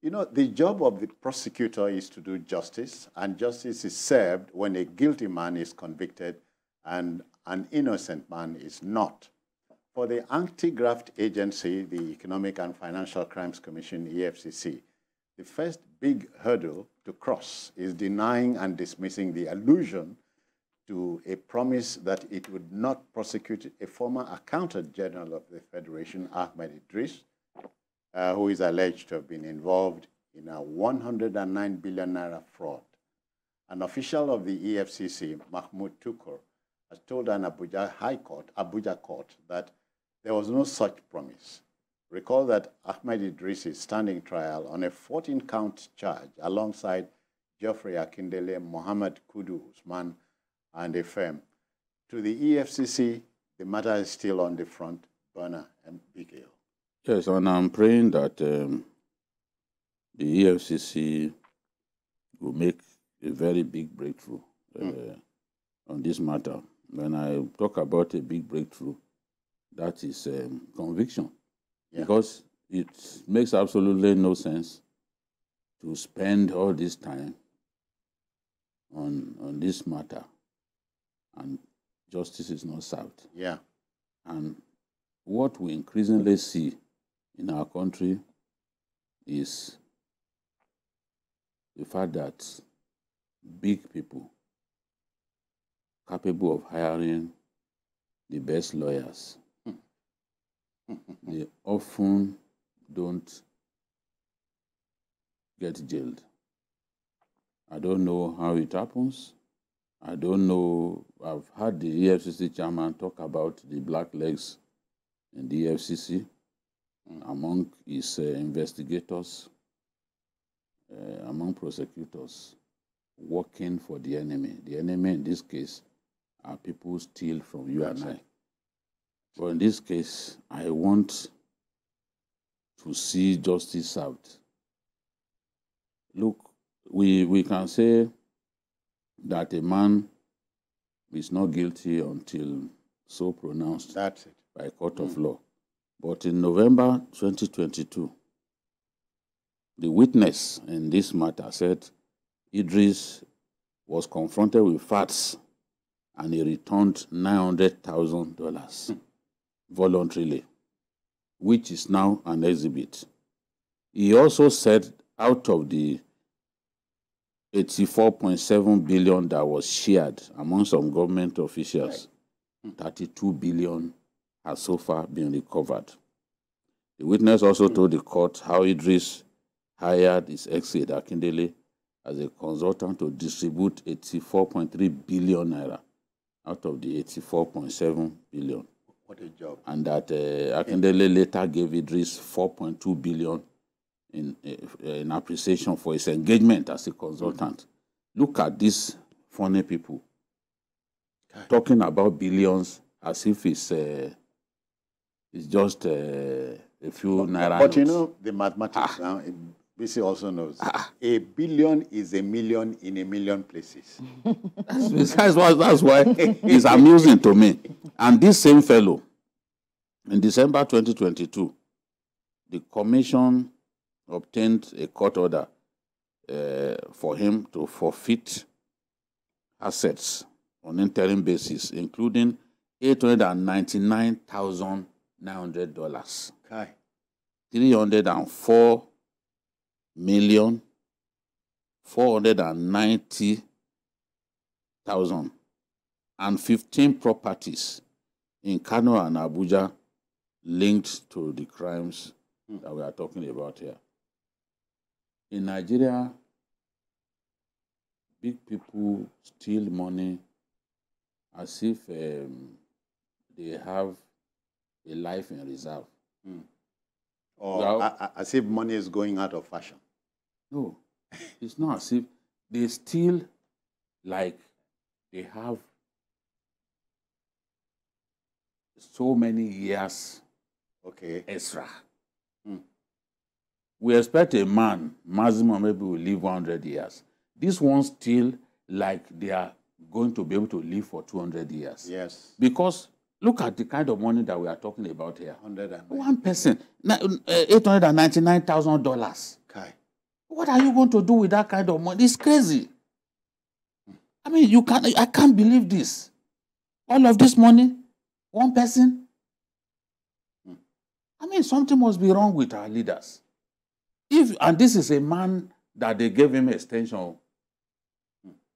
You know, the job of the prosecutor is to do justice, and justice is served when a guilty man is convicted and an innocent man is not. For the anti-graft agency, the Economic and Financial Crimes Commission, EFCC, the first big hurdle to cross is denying and dismissing the allusion to a promise that it would not prosecute a former Accountant General of the Federation, Ahmed Idris, who is alleged to have been involved in a 109 billion naira fraud. An official of the EFCC, Mahmud Tukur, has told an Abuja court that there was no such promise. Recall that Ahmed Idris is standing trial on a 14-count charge alongside Geoffrey Akindele, Mohammed Kudu Usman, and a firm. To the EFCC, the matter is still on the front burner and big hill. Yes, and I'm praying that the EFCC will make a very big breakthrough on this matter. When I talk about a big breakthrough, that is conviction. Yeah. Because it makes absolutely no sense to spend all this time on this matter and justice is not served. Yeah. And what we increasingly see in our country is the fact that big people capable of hiring the best lawyers, they often don't get jailed. I don't know how it happens. I don't know. I've heard the EFCC chairman talk about the black legs in the EFCC among his investigators, among prosecutors, working for the enemy. The enemy in this case are people who steal from you and I. But in this case, I want to see justice served. Look, we can say that a man is not guilty until so pronounced by a court of law. But in November 2022, the witness in this matter said Idris was confronted with facts and he returned $900,000 voluntarily, which is now an exhibit. He also said out of the 84.7 billion that was shared among some government officials, 32 billion has so far been recovered. The witness also told the court how Idris hired his ex-aide Akindele as a consultant to distribute 84.3 billion naira out of the 84.7 billion. What a job. And that Akindele later gave Idris 4.2 billion in appreciation for his engagement as a consultant. Look at these funny people talking about billions as if it's just a few naira. But you know, the mathematics now, BC also knows. A billion is a million in a million places. That's why it's amusing to me. And this same fellow, in December 2022, the commission obtained a court order for him to forfeit assets on interim basis, including $899,900, $304,490,000, and 15 properties in Kano and Abuja linked to the crimes that we are talking about here. In Nigeria, big people steal money as if they have a life in reserve. Or as if money is going out of fashion. No, it's not as if they steal like they have so many years extra. We expect a man, maximum maybe will live 100 years. These ones still like they are going to be able to live for 200 years. Yes. Because look at the kind of money that we are talking about here. 109. One person, $899,000. What are you going to do with that kind of money? It's crazy. I mean, I can't believe this. All of this money, one person. I mean, something must be wrong with our leaders. And this is a man that they gave him extension.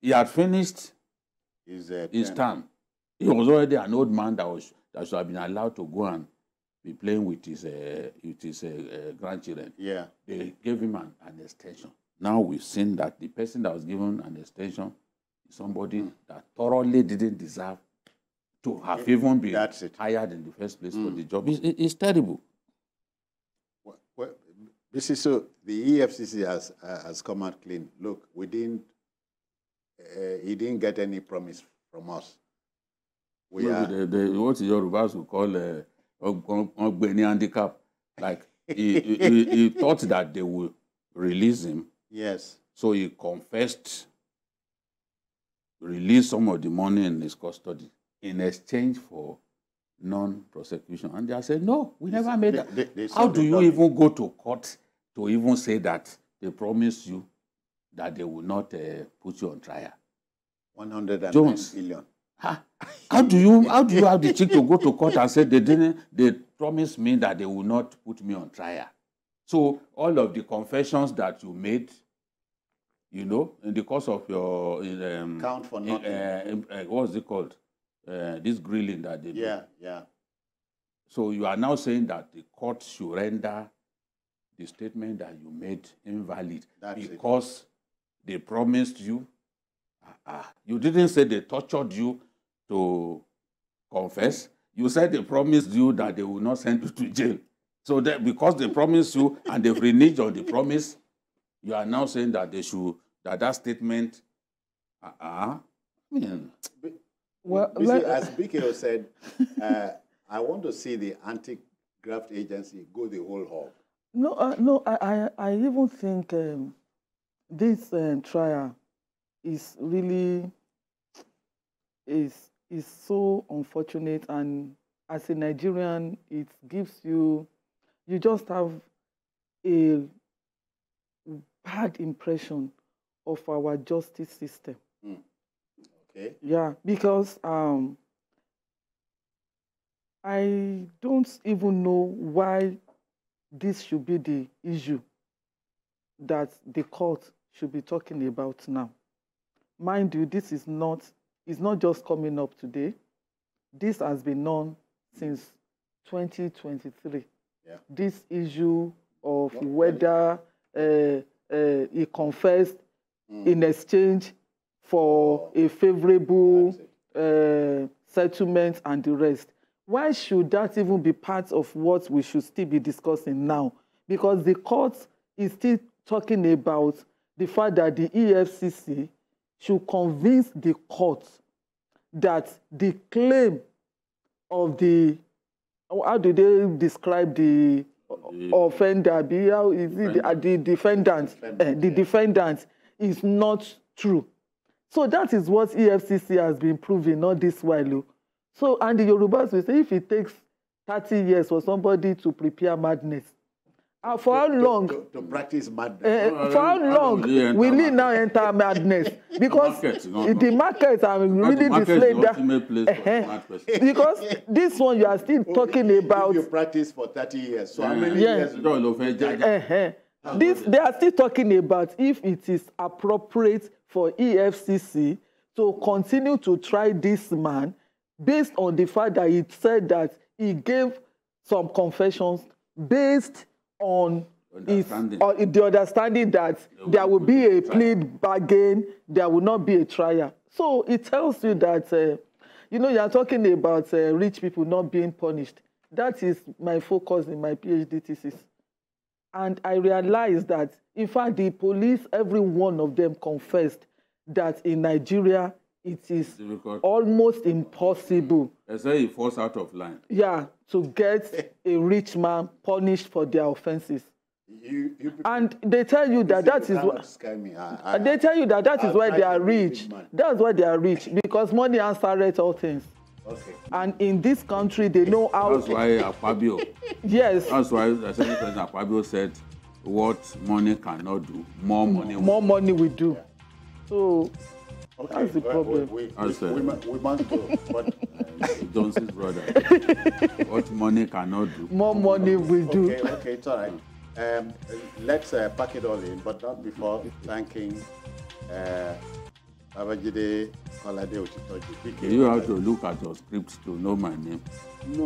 He had finished his term. He was already an old man that should have been allowed to go and be playing with his grandchildren. Yeah. They gave him an extension. Now we've seen that the person that was given an extension is somebody that thoroughly didn't deserve to have even been hired in the first place for the job. It's terrible. Well, this is so. The EFCC has come out clean. Look, he didn't get any promise from us. What Yorubas would call Ogbeni handicap. Like he thought that they would release him. Yes. So he confessed, released some of the money in his custody in exchange for non-prosecution. And they said, no, we never made that. How do you even go to court to even say that they promised you that they will not put you on trial? 109 billion. How do you have the cheek to go to court and say they promised me that they will not put me on trial? So all of the confessions that you made, you know, in the course of your count for nothing. What was it called? This grilling that they did. Yeah. So you are now saying that the court should render the statement that you made invalid because they promised you. You didn't say they tortured you to confess. You said they promised you that they will not send you to jail. So that because they promised you and they've reneged on the promise, you are now saying that that statement. Well, as BKO said, I want to see the anti-graft agency go the whole hog. No, I even think this trial is really is so unfortunate, and as a Nigerian, it gives you just have a bad impression of our justice system. Okay. Yeah, because I don't even know why this should be the issue that the court should be talking about now. Mind you, this is not just coming up today. This has been known since 2023. Yeah. This issue of whether he confessed in exchange for a favorable settlement and the rest. Why should that even be part of what we should still be discussing now? Because the court is still talking about the fact that the EFCC should convince the court that the claim of the, how do they describe the offender? How is it the defendant? The defendant is not true. So that is what EFCC has been proving all this while. So, and the Yorubas will say, if it takes 30 years for somebody to prepare madness, for how long? To practice madness. For how long will he now enter madness? Because the markets are really displayed that. Because this one you are still talking about. If you practice for 30 years, so how many years? They are still talking about if it is appropriate for EFCC to continue to try this man based on the fact that he said that he gave some confessions based on the understanding that there will be a plea bargain, there will not be a trial. So it tells you that, you are talking about rich people not being punished. That is my focus in my PhD thesis. And I realized that, in fact, the police, every one of them confessed that in Nigeria, it is almost impossible. They say he falls out of line. Yeah, to get a rich man punished for their offenses. And they tell you that that is why they tell you that that is why they are rich. That's why they are rich, because money answers all things. Okay. And in this country, they know how. That's why Akpabio. Yes. That's why the Senate President Akpabio said what money cannot do, more money we do. Yeah. So okay, that's the problem. We must go. But Johnson's brother. What money cannot do, more money we do. Okay, it's all right. Let's pack it all in, but not before thanking Abajide Kolade Otitoji. You have to look at your script to know my name. No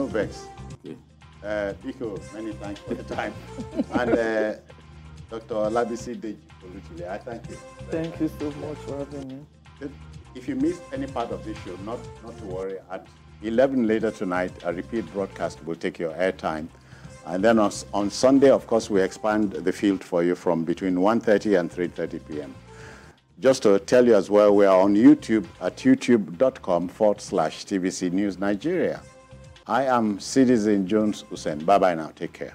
vex. Okay. Biko, many thanks for your time. And Dr. Olabisi Deji Oluchile, I thank you. Thank you so much for having me. If you missed any part of this show, not to worry. At 11 later tonight, a repeat broadcast will take your airtime. And then on Sunday, of course, we expand the field for you from between 1:30 and 3:30 p.m. Just to tell you as well, we are on YouTube at youtube.com/TVC News Nigeria. I am Citizen Jones Hussein. Bye-bye now. Take care.